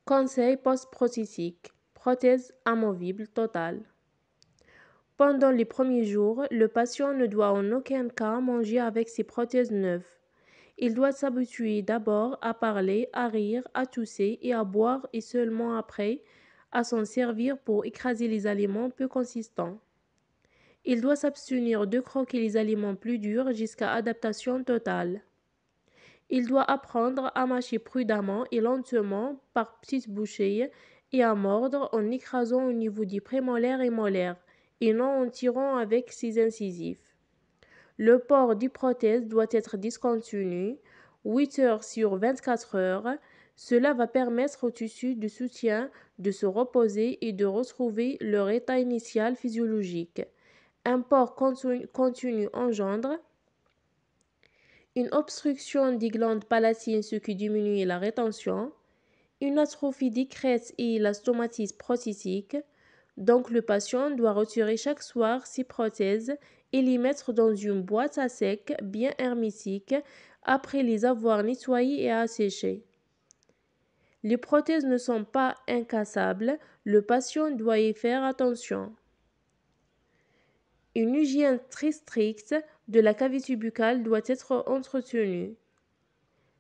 Conseil post-prothésique. Prothèse amovible totale. Pendant les premiers jours, le patient ne doit en aucun cas manger avec ses prothèses neuves. Il doit s'habituer d'abord à parler, à rire, à tousser et à boire et seulement après à s'en servir pour écraser les aliments peu consistants. Il doit s'abstenir de croquer les aliments plus durs jusqu'à adaptation totale. Il doit apprendre à mâcher prudemment et lentement par petites bouchées et à mordre en écrasant au niveau des prémolaires et molaires et non en tirant avec ses incisives. Le port des prothèses doit être discontinu 8 heures sur 24 heures. Cela va permettre aux tissus de soutien de se reposer et de retrouver leur état initial physiologique. Un port continu engendre une obstruction des glandes palatines, ce qui diminue la rétention, une atrophie discrète et la stomatise prothésique. Donc le patient doit retirer chaque soir ses prothèses et les mettre dans une boîte à sec bien hermétique après les avoir nettoyées et asséchées. Les prothèses ne sont pas incassables, le patient doit y faire attention. Une hygiène très stricte de la cavité buccale doit être entretenue.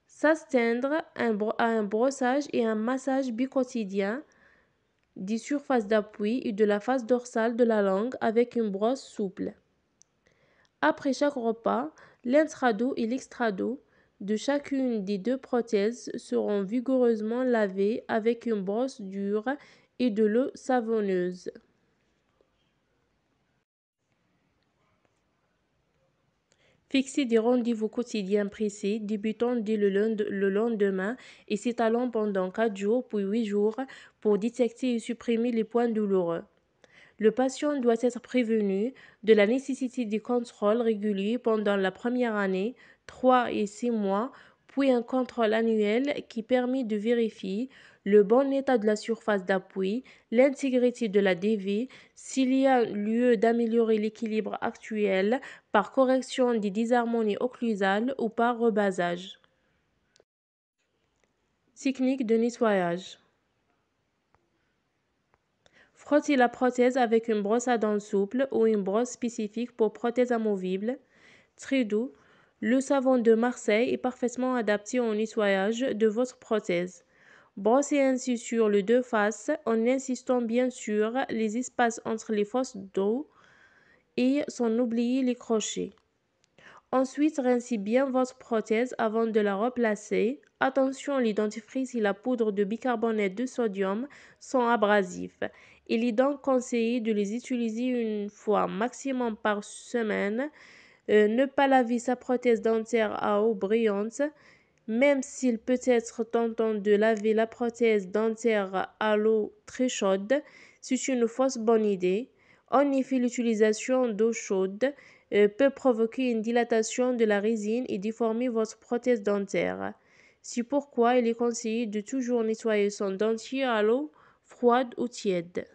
S'astreindre à un brossage et un massage biquotidien des surfaces d'appui et de la face dorsale de la langue avec une brosse souple. Après chaque repas, l'intrado et l'extrado de chacune des deux prothèses seront vigoureusement lavés avec une brosse dure et de l'eau savonneuse. Fixer des rendez-vous quotidiens précis, débutant dès le lendemain et s'étalant pendant 4 jours puis 8 jours pour détecter et supprimer les points douloureux. Le patient doit être prévenu de la nécessité des contrôles réguliers pendant la première année, 3 et 6 mois, puis un contrôle annuel qui permet de vérifier le bon état de la surface d'appui, l'intégrité de la DV, s'il y a lieu d'améliorer l'équilibre actuel par correction des dysharmonies occlusales ou par rebasage. Technique de nettoyage. Frotter la prothèse avec une brosse à dents souple ou une brosse spécifique pour prothèse amovible. Très doux. Le savon de Marseille est parfaitement adapté au nettoyage de votre prothèse. Brossez ainsi sur les deux faces en insistant bien sur les espaces entre les fosses d'eau et sans oublier les crochets. Ensuite, rincez bien votre prothèse avant de la replacer. Attention, les dentifrices et la poudre de bicarbonate de sodium sont abrasifs. Il est donc conseillé de les utiliser une fois maximum par semaine. Ne pas laver sa prothèse dentaire à eau brillante, même s'il peut être tentant de laver la prothèse dentaire à l'eau très chaude, c'est une fausse bonne idée. En effet, l'utilisation d'eau chaude peut provoquer une dilatation de la résine et déformer votre prothèse dentaire. C'est pourquoi il est conseillé de toujours nettoyer son dentier à l'eau froide ou tiède.